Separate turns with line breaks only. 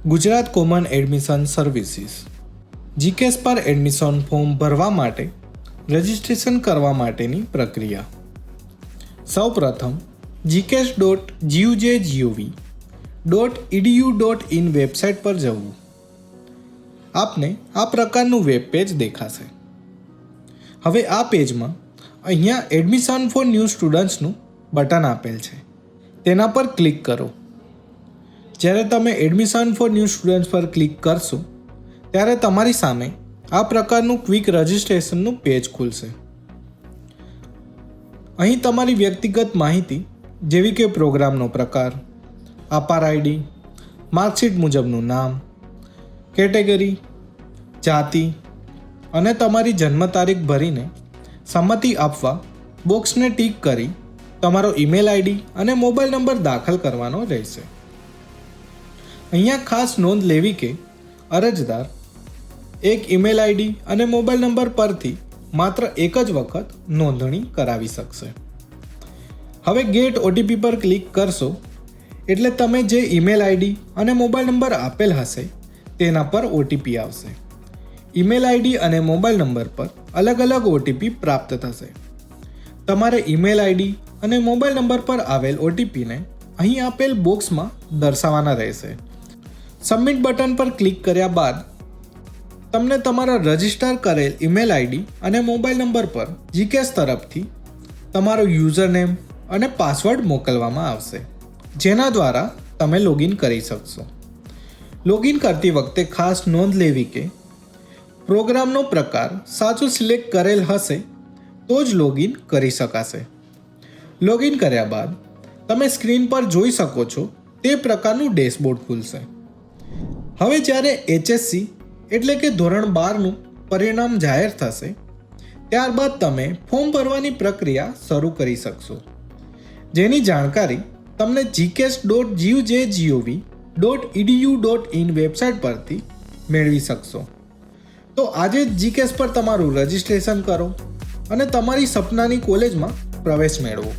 Gujarat common admission services GKS પર admission form ભરવા માટે રજિસ્ટ્રેશન કરવા માટેની પ્રક્રિયા. સૌપ્રથમ gks.gujgov.edu.in વેબસાઇટ પર જવું. આપને આ પ્રકારનું વેબ પેજ દેખાશે. હવે આ પેજમાં અહીંયા એડમિશન ફોર ન્યૂ સ્ટુડન્ટ્સનું બટન આપેલ છે, તેના પર ક્લિક કરો. જ્યારે તમે એડમિશન ફોર ન્યૂ સ્ટુડન્ટ્સ પર ક્લિક કરશો ત્યારે તમારી સામે આ પ્રકારનું ક્વિક રજિસ્ટ્રેશનનું પેજ ખુલશે. અહીં તમારી વ્યક્તિગત માહિતી જેવી કે પ્રોગ્રામનો પ્રકાર, અપાર આઈડી, માર્કશીટ મુજબનું નામ, કેટેગરી, જાતિ અને તમારી જન્મ તારીખ ભરીને સંમતિ આપવા બોક્સને ટીક કરી તમારો ઈમેલ આઈડી અને મોબાઈલ નંબર દાખલ કરવાનો રહેશે. અહીંયા ખાસ નોંધ લેવી કે અરજદાર એક ઈમેલ આઈડી અને મોબાઈલ નંબર પરથી માત્ર એક જ વખત નોંધણી કરાવી શકશે. હવે ગેટ ઓટીપી પર ક્લિક કરશો એટલે તમે જે ઈમેલ આઈડી અને મોબાઈલ નંબર આપેલ હશે તેના પર ઓટીપી આવશે. ઈમેલ આઈડી અને મોબાઈલ નંબર પર અલગ અલગ ઓટીપી પ્રાપ્ત થશે. તમારે ઈમેલ આઈડી અને મોબાઈલ નંબર પર આવેલ ઓટીપીને અહીં આપેલ બોક્સમાં દર્શાવવાના રહેશે. સબમિટ બટન પર ક્લિક કર્યા બાદ તમને તમારા રજિસ્ટર કરેલ ઈમેલ આઈડી અને મોબાઈલ નંબર પર જીકેએસ તરફથી તમારો યુઝરનેમ અને પાસવર્ડ મોકલવામાં આવશે, જેના દ્વારા તમે લોગિન કરી શકશો. લોગિન કરતી વખતે ખાસ નોંધ લેવી કે પ્રોગ્રામનો પ્રકાર સાચો સિલેક્ટ કરેલ હશે તો જ લોગિન કરી શકાશે. લોગિન કર્યા બાદ તમે સ્ક્રીન પર જોઈ શકો છો તે પ્રકારનું ડેશબોર્ડ ખુલશે. હવે જ્યારે એચએસસી એટલે કે ધોરણ 12નું પરિણામ જાહેર થશે ત્યારબાદ તમે ફોર્મ ભરવાની પ્રક્રિયા શરૂ કરી શકશો, જેની જાણકારી તમને gks.gujgov.edu.in વેબસાઇટ પરથી મેળવી શકશો. તો આજે જ જીકેએસ પર તમારું રજિસ્ટ્રેશન કરો અને તમારી સપનાની કોલેજમાં પ્રવેશ મેળવો.